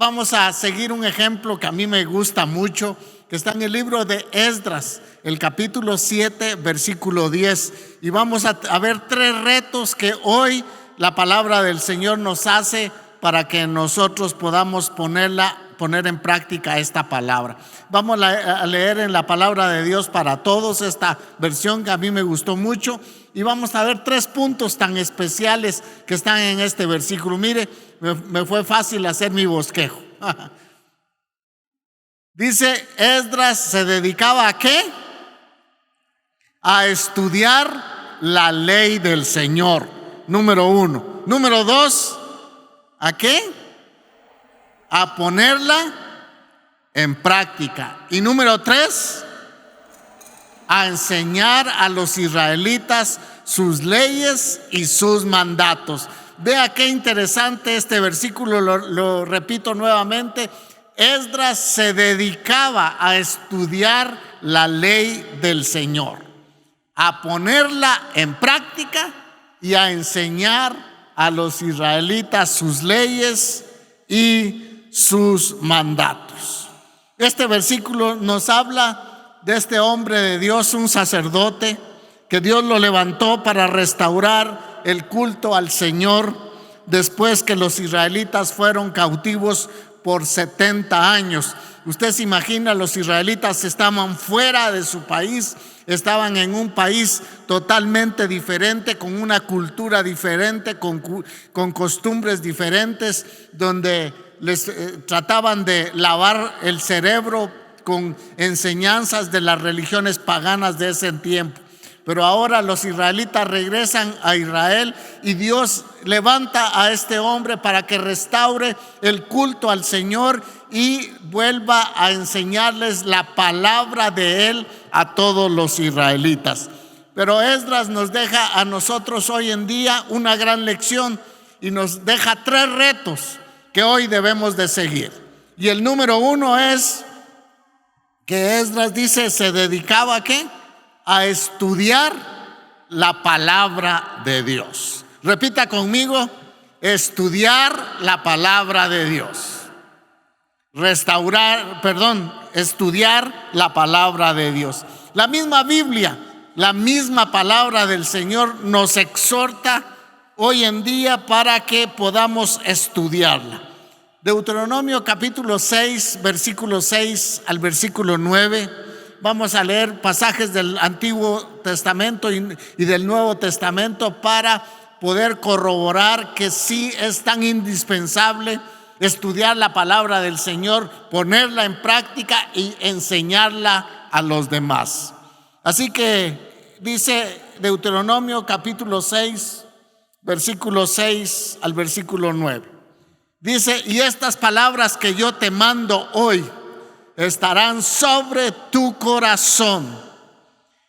vamos a seguir un ejemplo que a mí me gusta mucho, que está en el libro de Esdras, el capítulo 7, versículo 10. Y vamos a ver 3 retos que hoy la palabra del Señor nos hace para que nosotros podamos poner en práctica esta palabra. Vamos a leer en la palabra de Dios para todos esta versión que a mí me gustó mucho, y vamos a ver 3 puntos tan especiales que están en este versículo. Mire, me fue fácil hacer mi bosquejo. Dice, Esdras se dedicaba ¿a qué? A estudiar la ley del Señor, número 1. Número 2, ¿a qué? A ponerla en práctica. Y número 3, a enseñar a los israelitas sus leyes y sus mandatos. Vea qué interesante este versículo, lo repito nuevamente. Esdras se dedicaba a estudiar la ley del Señor, a ponerla en práctica y a enseñar a los israelitas sus leyes y sus mandatos. Este versículo nos habla de este hombre de Dios, un sacerdote que Dios lo levantó para restaurar el culto al Señor después que los israelitas fueron cautivos por 70 años. Usted se imagina, los israelitas estaban fuera de su país, estaban en un país totalmente diferente, con una cultura diferente, con costumbres diferentes, donde les trataban de lavar el cerebro con enseñanzas de las religiones paganas de ese tiempo. Pero ahora los israelitas regresan a Israel y Dios levanta a este hombre para que restaure el culto al Señor y vuelva a enseñarles la palabra de Él a todos los israelitas. Pero Esdras nos deja a nosotros hoy en día una gran lección y nos deja 3 retos que hoy debemos de seguir. Y el número 1 es que Esdras dice, se dedicaba ¿a qué? A estudiar la palabra de Dios. Repita conmigo, estudiar la palabra de Dios. Estudiar la palabra de Dios. La misma Biblia, la misma palabra del Señor nos exhorta hoy en día para que podamos estudiarla. Deuteronomio capítulo 6, versículo 6 al versículo 9. Vamos a leer pasajes del Antiguo Testamento y del Nuevo Testamento para poder corroborar que sí es tan indispensable estudiar la palabra del Señor, ponerla en práctica y enseñarla a los demás. Así que dice Deuteronomio capítulo 6, versículo 6 al versículo 9. Dice, y estas palabras que yo te mando hoy estarán sobre tu corazón,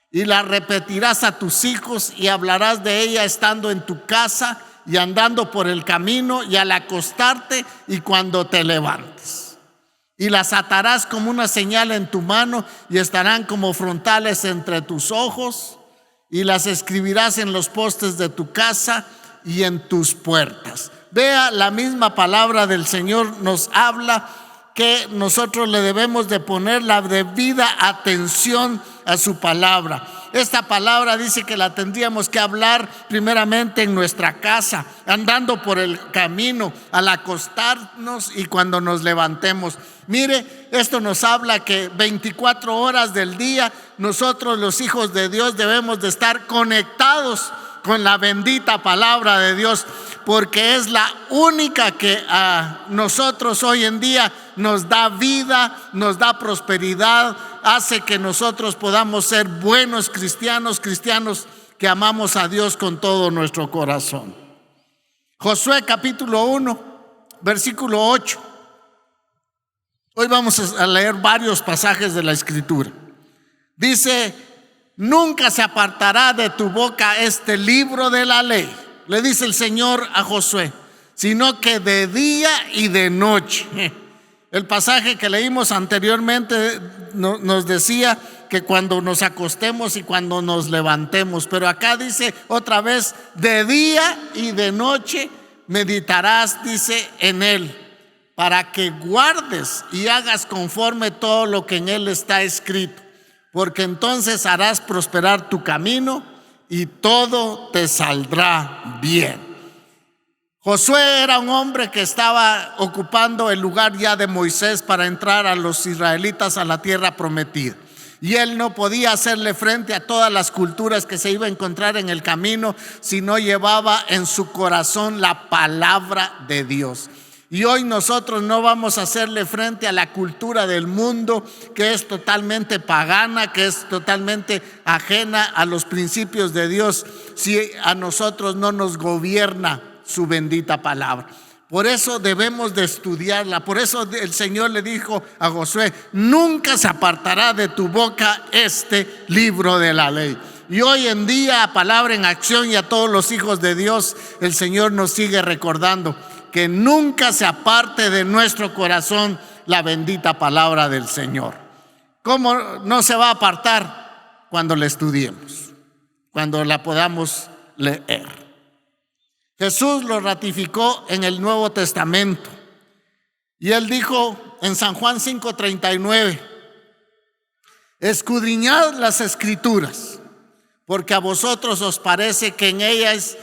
y las repetirás a tus hijos y hablarás de ella estando en tu casa y andando por el camino y al acostarte y cuando te levantes. Y las atarás como una señal en tu mano y estarán como frontales entre tus ojos, y las escribirás en los postes de tu casa y en tus puertas. Vea, la misma palabra del Señor nos habla que nosotros le debemos de poner la debida atención a su palabra. Esta palabra dice que la tendríamos que hablar primeramente en nuestra casa, andando por el camino, al acostarnos y cuando nos levantemos. Mire, esto nos habla que 24 horas del día nosotros, los hijos de Dios, debemos de estar conectados con la bendita palabra de Dios, porque es la única que a nosotros hoy en día nos da vida, nos da prosperidad, hace que nosotros podamos ser buenos cristianos que amamos a Dios con todo nuestro corazón. Josué capítulo 1, versículo 8. Hoy vamos a leer varios pasajes de la Escritura. Dice, nunca se apartará de tu boca este libro de la ley, le dice el Señor a Josué, sino que de día y de noche. El pasaje que leímos anteriormente nos decía que cuando nos acostemos y cuando nos levantemos, pero acá dice otra vez, de día y de noche meditarás, dice, en él, para que guardes y hagas conforme todo lo que en él está escrito, porque entonces harás prosperar tu camino y todo te saldrá bien. Josué era un hombre que estaba ocupando el lugar ya de Moisés para entrar a los israelitas a la tierra prometida. Y él no podía hacerle frente a todas las culturas que se iba a encontrar en el camino si no llevaba en su corazón la palabra de Dios. Y hoy nosotros no vamos a hacerle frente a la cultura del mundo, que es totalmente pagana, que es totalmente ajena a los principios de Dios, si a nosotros no nos gobierna su bendita palabra. Por eso debemos de estudiarla. Por eso el Señor le dijo a Josué: nunca se apartará de tu boca este libro de la ley. Y hoy en día, a Palabra en Acción y a todos los hijos de Dios, el Señor nos sigue recordando que nunca se aparte de nuestro corazón la bendita palabra del Señor. ¿Cómo no se va a apartar? Cuando la estudiemos, cuando la podamos leer. Jesús lo ratificó en el Nuevo Testamento. Y él dijo en San Juan 5:39: escudriñad las Escrituras, porque a vosotros os parece que en ellas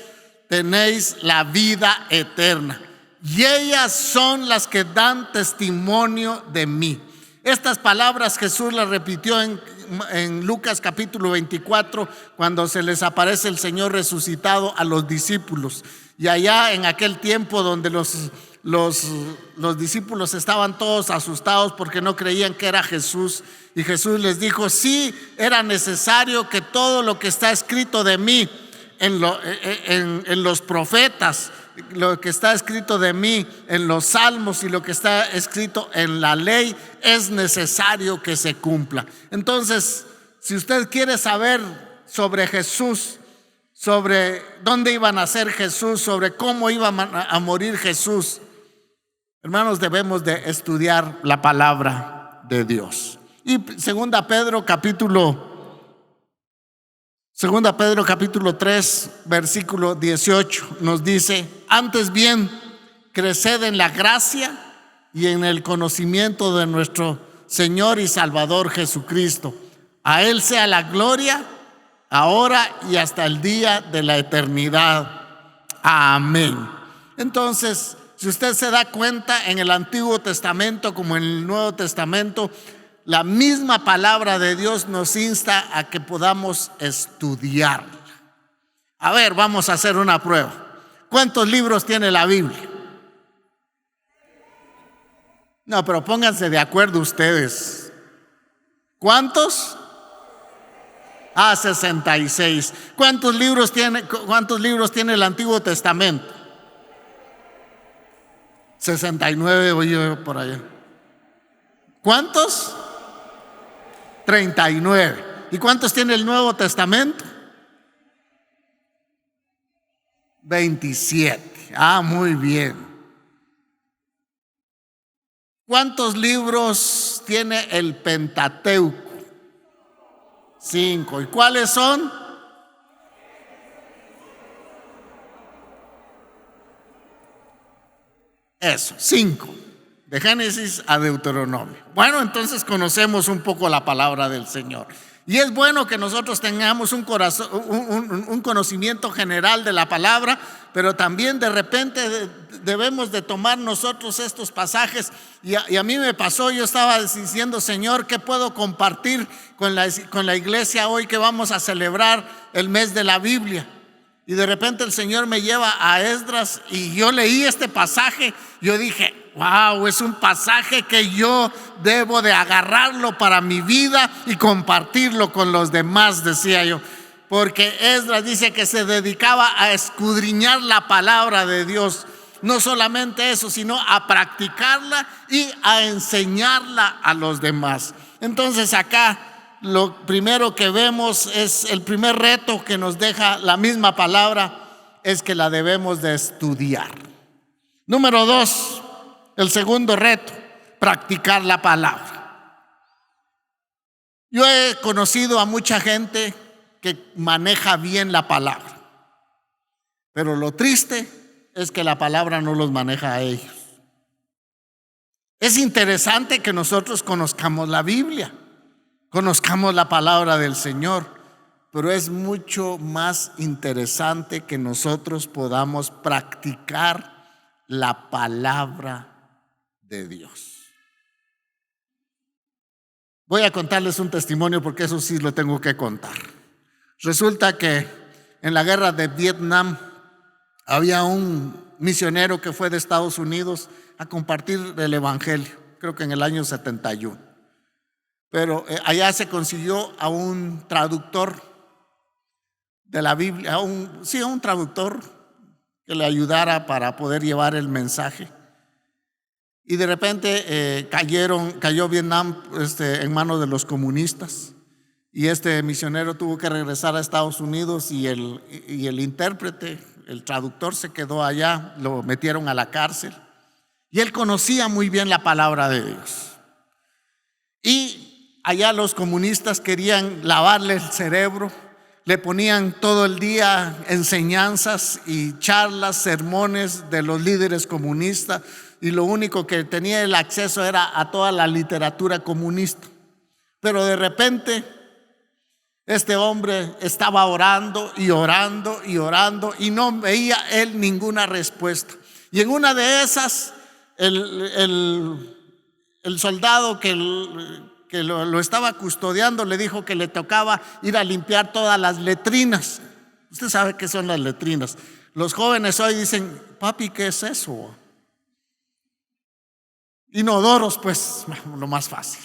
tenéis la vida eterna, y ellas son las que dan testimonio de mí. Estas palabras Jesús las repitió en Lucas capítulo 24, cuando se les aparece el Señor resucitado a los discípulos. Y allá en aquel tiempo donde los discípulos estaban todos asustados porque no creían que era Jesús. Y Jesús les dijo: sí, era necesario que todo lo que está escrito de mí en los profetas, lo que está escrito de mí en los salmos y lo que está escrito en la ley, es necesario que se cumpla. Entonces, si usted quiere saber sobre Jesús, sobre dónde iba a nacer Jesús, sobre cómo iba a morir Jesús, hermanos, debemos de estudiar la palabra de Dios. Y segunda Pedro capítulo 3, versículo 18 nos dice: antes bien, creced en la gracia y en el conocimiento de nuestro Señor y Salvador Jesucristo. A Él sea la gloria, ahora y hasta el día de la eternidad. Amén. Entonces, si usted se da cuenta, en el Antiguo Testamento como en el Nuevo Testamento, la misma palabra de Dios nos insta a que podamos estudiarla. A ver, vamos a hacer una prueba. ¿Cuántos libros tiene la Biblia? No, pero pónganse de acuerdo ustedes. ¿Cuántos? 66. ¿Cuántos libros tiene el Antiguo Testamento? 69, oye por allá. ¿Cuántos? 39. ¿Y cuántos tiene el Nuevo Testamento? 27. Muy bien. ¿Cuántos libros tiene el Pentateuco? 5. ¿Y cuáles son? Eso, 5. De Génesis a Deuteronomio. Bueno, entonces conocemos un poco la palabra del Señor. Y es bueno que nosotros tengamos un conocimiento general de la palabra, pero también de repente debemos de tomar nosotros estos pasajes. Y a mí me pasó, yo estaba diciendo: Señor, ¿qué puedo compartir con la iglesia hoy que vamos a celebrar el mes de la Biblia? Y de repente el Señor me lleva a Esdras y yo leí este pasaje. Yo dije: wow, es un pasaje que yo debo de agarrarlo para mi vida y compartirlo con los demás, decía yo. Porque Esdras dice que se dedicaba a escudriñar la palabra de Dios. No solamente eso, sino a practicarla y a enseñarla a los demás. Entonces acá lo primero que vemos es el primer reto que nos deja la misma palabra, es que la debemos de estudiar. Número 2, el segundo reto: practicar la palabra. Yo he conocido a mucha gente que maneja bien la palabra, pero lo triste es que la palabra no los maneja a ellos. Es interesante que nosotros conozcamos la Biblia, conozcamos la palabra del Señor, pero es mucho más interesante que nosotros podamos practicar la palabra de Dios. Voy a contarles un testimonio porque eso sí lo tengo que contar. Resulta que en la guerra de Vietnam había un misionero que fue de Estados Unidos a compartir el evangelio, creo que en el año 71. Pero allá se consiguió a un traductor de la Biblia, a un traductor que le ayudara para poder llevar el mensaje. Y de repente cayó Vietnam en manos de los comunistas. Y este misionero tuvo que regresar a Estados Unidos y el intérprete, el traductor, se quedó allá, lo metieron a la cárcel. Y él conocía muy bien la palabra de Dios. Y allá los comunistas querían lavarle el cerebro, le ponían todo el día enseñanzas y charlas, sermones de los líderes comunistas, y lo único que tenía el acceso era a toda la literatura comunista. Pero de repente este hombre estaba orando y orando y orando y no veía él ninguna respuesta. Y en una de esas, el soldado que lo estaba custodiando le dijo que le tocaba ir a limpiar todas las letrinas. Usted sabe qué son las letrinas. Los jóvenes hoy dicen: papi, ¿qué es eso? Inodoros, pues, lo más fácil.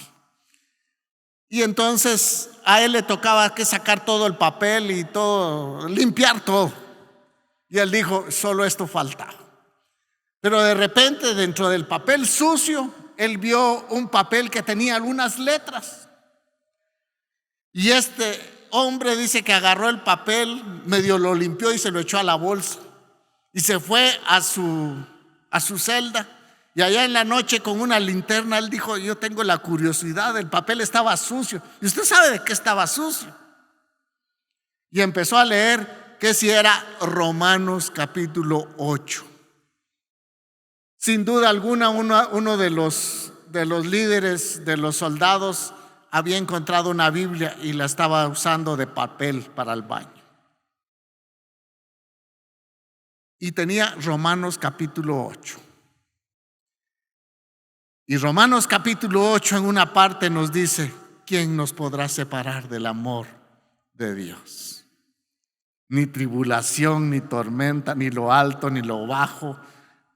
Y entonces a él le tocaba que sacar todo el papel y todo, limpiar todo. Y él dijo: solo esto faltaba. Pero de repente, dentro del papel sucio, él vio un papel que tenía algunas letras. Y este hombre dice que agarró el papel, medio lo limpió y se lo echó a la bolsa. Y se fue a su celda. Y allá en la noche, con una linterna, él dijo: yo tengo la curiosidad, el papel estaba sucio. ¿Y usted sabe de qué estaba sucio? Y empezó a leer que si era Romanos capítulo 8. Sin duda alguna, uno de los líderes, de los soldados, había encontrado una Biblia y la estaba usando de papel para el baño. Y tenía Romanos capítulo 8. Y Romanos capítulo 8 en una parte nos dice: ¿quién nos podrá separar del amor de Dios? Ni tribulación, ni tormenta, ni lo alto, ni lo bajo,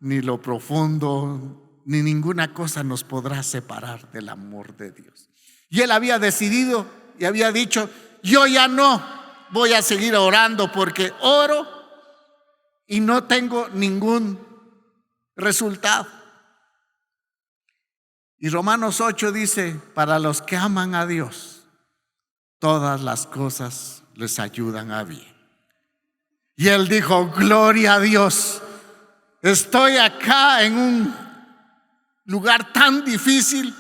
ni lo profundo, ni ninguna cosa nos podrá separar del amor de Dios. Y él había decidido y había dicho: yo ya no voy a seguir orando, porque oro y no tengo ningún resultado. Y Romanos 8 dice: para los que aman a Dios, todas las cosas les ayudan a bien. Y él dijo: gloria a Dios, estoy acá en un lugar tan difícil,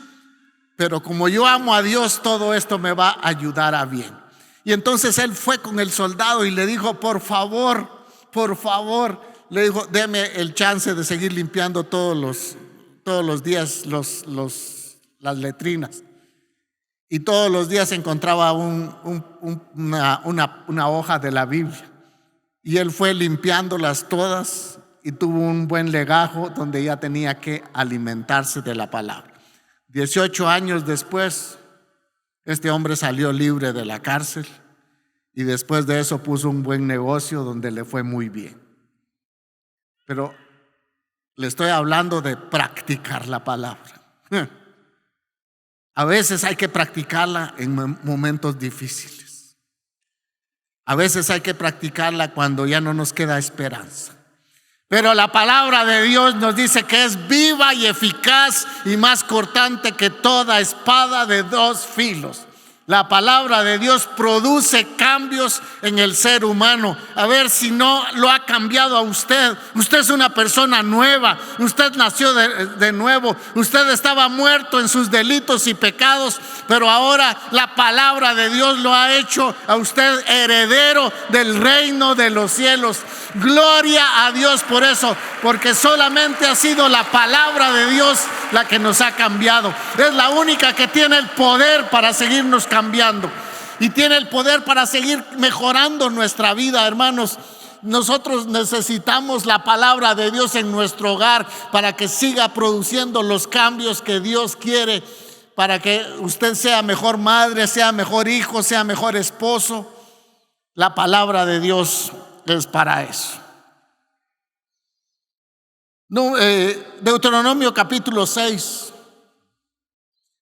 pero como yo amo a Dios, todo esto me va a ayudar a bien. Y entonces él fue con el soldado y le dijo: por favor, le dijo, deme el chance de seguir limpiando todos los días las letrinas. Y todos los días encontraba una hoja de la Biblia. Y él fue limpiándolas todas y tuvo un buen legajo donde ya tenía que alimentarse de la palabra. 18 años después, este hombre salió libre de la cárcel y después de eso puso un buen negocio donde le fue muy bien. Pero le estoy hablando de practicar la palabra. A veces hay que practicarla en momentos difíciles. A veces hay que practicarla cuando ya no nos queda esperanza. Pero la palabra de Dios nos dice que es viva y eficaz y más cortante que toda espada de dos filos. La palabra de Dios produce cambios en el ser humano. A ver si no lo ha cambiado a usted. Usted es una persona nueva. Usted nació de nuevo. Usted estaba muerto en sus delitos y pecados, pero ahora la palabra de Dios lo ha hecho a usted heredero del reino de los cielos. Gloria a Dios por eso, porque solamente ha sido la palabra de Dios la que nos ha cambiado. Es la única que tiene el poder para seguirnos cambiando y tiene el poder para seguir mejorando nuestra vida, hermanos. Nosotros necesitamos la palabra de Dios en nuestro hogar para que siga produciendo los cambios que Dios quiere, para que usted sea mejor madre, sea mejor hijo, sea mejor esposo. La palabra de Dios es para eso. Deuteronomio capítulo 6,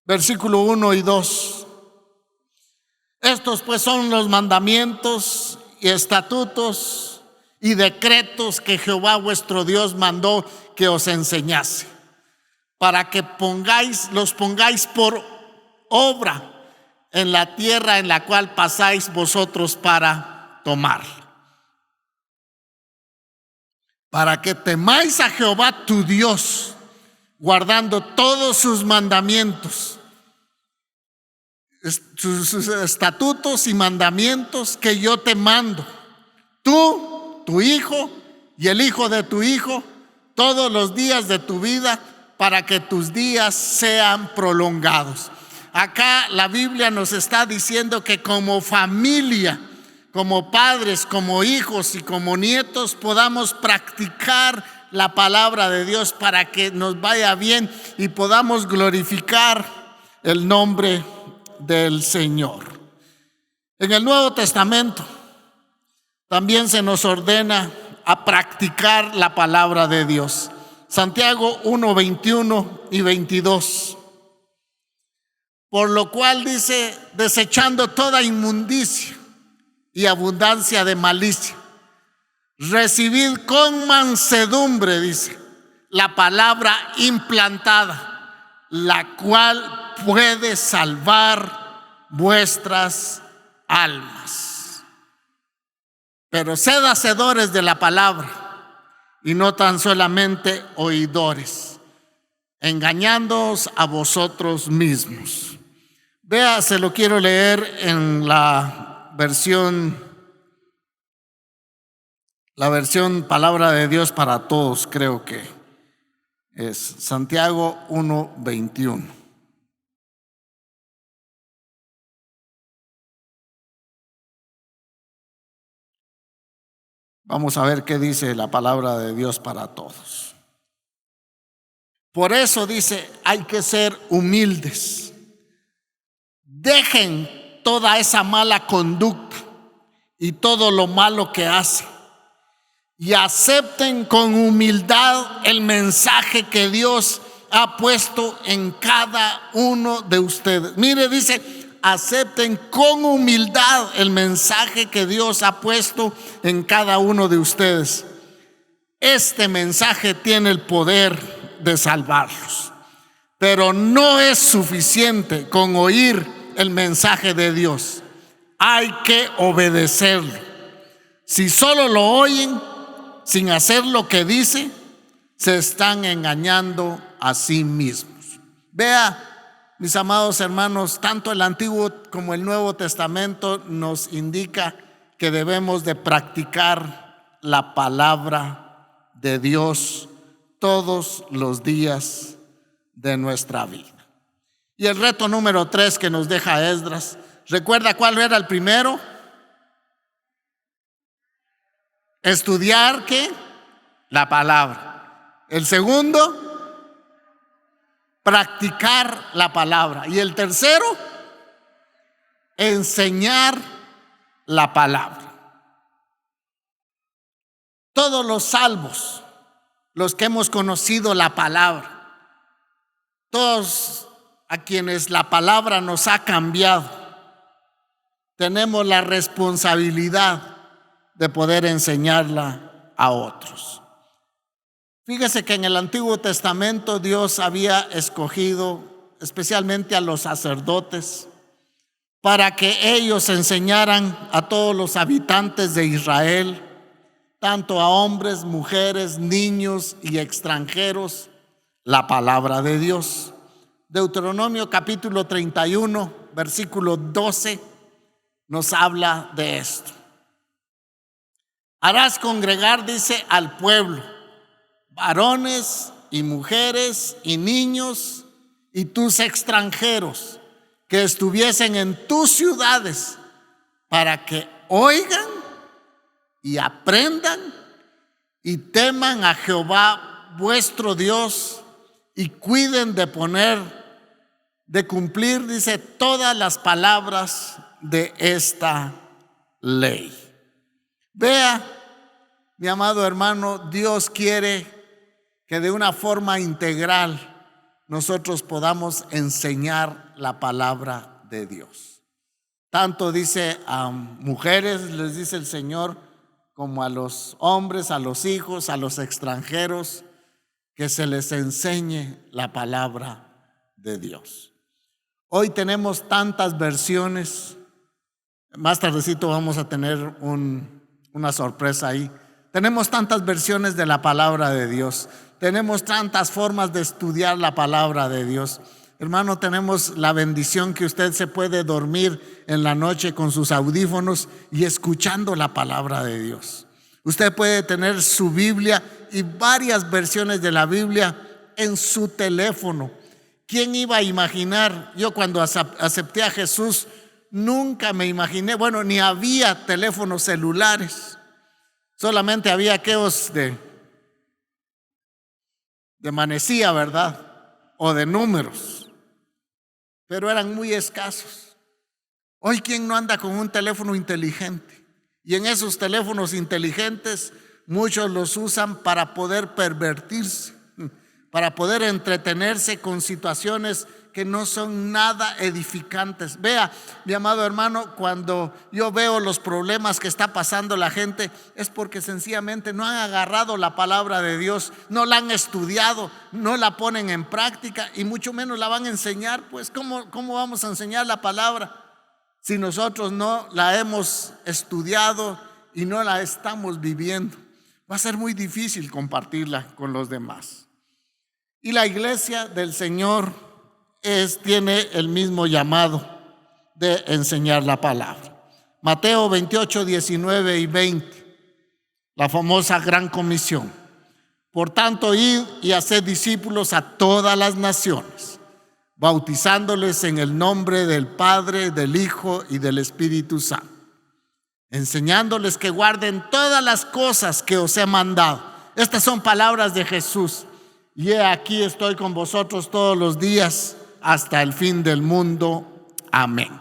versículo 1 y 2. Estos pues son los mandamientos y estatutos y decretos que Jehová vuestro Dios mandó que os enseñase, para que los pongáis por obra en la tierra en la cual pasáis vosotros para tomarla. Para que temáis a Jehová tu Dios, guardando todos sus mandamientos, sus estatutos y mandamientos que yo te mando, tú, tu hijo y el hijo de tu hijo, todos los días de tu vida, para que tus días sean prolongados. Acá la Biblia nos está diciendo que como familia, como padres, como hijos y como nietos, podamos practicar la palabra de Dios para que nos vaya bien y podamos glorificar el nombre del Señor. En el Nuevo Testamento también se nos ordena a practicar la palabra de Dios. Santiago 1, 21 y 22. Por lo cual dice, desechando toda inmundicia y abundancia de malicia, recibid con mansedumbre, dice, la palabra implantada, la cual puede salvar vuestras almas. Pero sed hacedores de la palabra y no tan solamente oidores, engañándoos a vosotros mismos. Vea, se lo quiero leer en la versión Palabra de Dios para Todos, creo que es Santiago 1:21. Vamos a ver qué dice la palabra de Dios para todos. Por eso dice, hay que ser humildes. Dejen toda esa mala conducta y todo lo malo que hacen y acepten con humildad el mensaje que Dios ha puesto en cada uno de ustedes. Mire, dice, acepten con humildad el mensaje que Dios ha puesto en cada uno de ustedes. Este mensaje tiene el poder de salvarlos, pero no es suficiente con oír el mensaje de Dios. Hay que obedecerlo. Si solo lo oyen sin hacer lo que dice, se están engañando a sí mismos. Vea, mis amados hermanos, tanto el Antiguo como el Nuevo Testamento nos indica que debemos de practicar la palabra de Dios todos los días de nuestra vida. Y el reto número 3 que nos deja Esdras, ¿recuerda cuál era el primero? Estudiar, ¿qué? La palabra. El segundo, practicar la palabra. Y el tercero, enseñar la palabra. Todos los salvos, los que hemos conocido la palabra, todos a quienes la palabra nos ha cambiado, tenemos la responsabilidad de poder enseñarla a otros. Fíjese que en el Antiguo Testamento Dios había escogido especialmente a los sacerdotes para que ellos enseñaran a todos los habitantes de Israel, tanto a hombres, mujeres, niños y extranjeros, la palabra de Dios. Deuteronomio capítulo 31, versículo 12, nos habla de esto. Harás congregar, dice, al pueblo, varones y mujeres y niños y tus extranjeros que estuviesen en tus ciudades, para que oigan y aprendan y teman a Jehová vuestro Dios y cuiden de cumplir, dice, todas las palabras de esta ley. Vea, mi amado hermano, Dios quiere que de una forma integral nosotros podamos enseñar la palabra de Dios. Tanto dice a mujeres, les dice el Señor, como a los hombres, a los hijos, a los extranjeros, que se les enseñe la palabra de Dios. Hoy tenemos tantas versiones. Más tardecito vamos a tener una sorpresa ahí. Tenemos tantas versiones de la palabra de Dios. Tenemos tantas formas de estudiar la palabra de Dios. Hermano, tenemos la bendición que usted se puede dormir en la noche con sus audífonos y escuchando la palabra de Dios. Usted puede tener su Biblia y varias versiones de la Biblia en su teléfono. ¿Quién iba a imaginar? Yo cuando acepté a Jesús nunca me imaginé, bueno, ni había teléfonos celulares. Solamente había aquellos de manecilla, ¿verdad? O de números, pero eran muy escasos. Hoy, ¿quién no anda con un teléfono inteligente? Y en esos teléfonos inteligentes muchos los usan para poder pervertirse, para poder entretenerse con situaciones que no son nada edificantes. Vea, mi amado hermano, cuando yo veo los problemas que está pasando la gente, es porque sencillamente no han agarrado la palabra de Dios, no la han estudiado, no la ponen en práctica y mucho menos la van a enseñar. Pues ¿cómo vamos a enseñar la palabra si nosotros no la hemos estudiado y no la estamos viviendo? Va a ser muy difícil compartirla con los demás. Y la iglesia del Señor tiene el mismo llamado de enseñar la palabra. Mateo 28, 19 y 20, la famosa gran comisión. Por tanto, id y haced discípulos a todas las naciones, bautizándoles en el nombre del Padre, del Hijo y del Espíritu Santo, enseñándoles que guarden todas las cosas que os he mandado. Estas son palabras de Jesús. Y he aquí estoy con vosotros todos los días hasta el fin del mundo. Amén.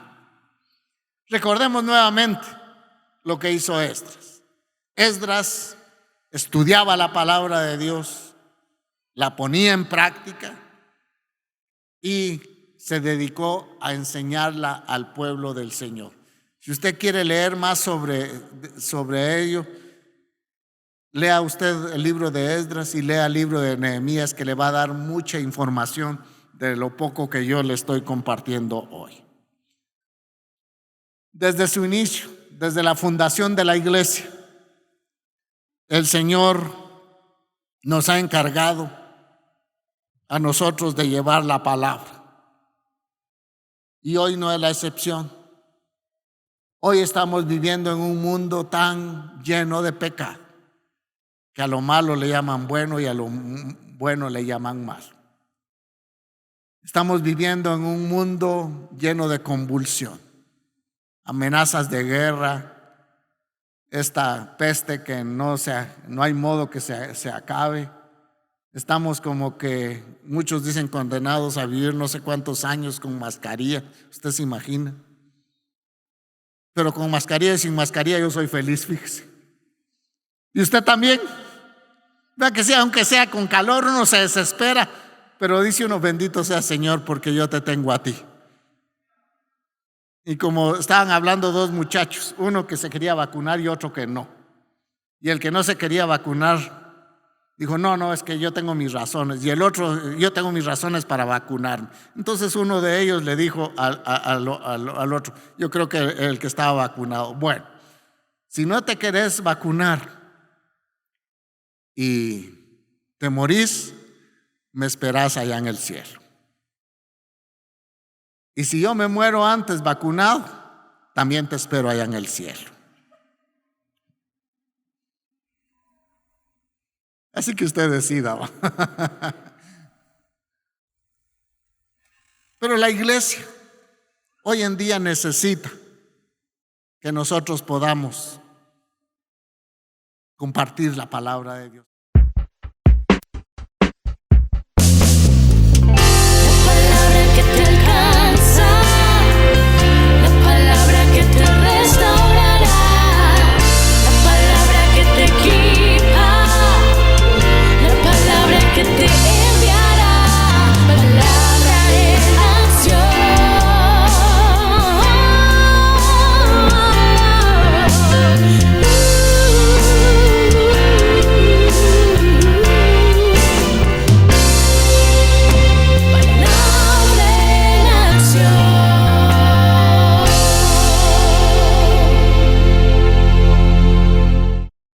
Recordemos nuevamente lo que hizo Esdras. Esdras estudiaba la palabra de Dios, la ponía en práctica y se dedicó a enseñarla al pueblo del Señor. Si usted quiere leer más sobre ello, lea usted el libro de Esdras y lea el libro de Nehemías, que le va a dar mucha información de lo poco que yo le estoy compartiendo hoy. Desde su inicio, desde la fundación de la iglesia, el Señor nos ha encargado a nosotros de llevar la palabra. Y hoy no es la excepción. Hoy estamos viviendo en un mundo tan lleno de pecado, que a lo malo le llaman bueno y a lo bueno le llaman malo. Estamos viviendo en un mundo lleno de convulsión, amenazas de guerra, esta peste que no hay modo que se acabe. Estamos como que muchos dicen condenados a vivir no sé cuántos años con mascarilla. ¿Usted se imagina? Pero con mascarilla y sin mascarilla yo soy feliz, fíjese. ¿Y usted también? Vea que sea, aunque sea con calor, uno se desespera, pero dice uno, bendito sea Señor, porque yo te tengo a ti. Y como estaban hablando dos muchachos, uno que se quería vacunar y otro que no. Y el que no se quería vacunar Dijo, no, es que yo tengo mis razones. Y el otro, yo tengo mis razones para vacunarme. Entonces uno de ellos le dijo al otro, yo creo que el que estaba vacunado, bueno, si no te querés vacunar y te morís, me esperás allá en el cielo. Y si yo me muero antes vacunado, también te espero allá en el cielo. Así que usted decida. Pero la iglesia hoy en día necesita que nosotros podamos compartir la palabra de Dios.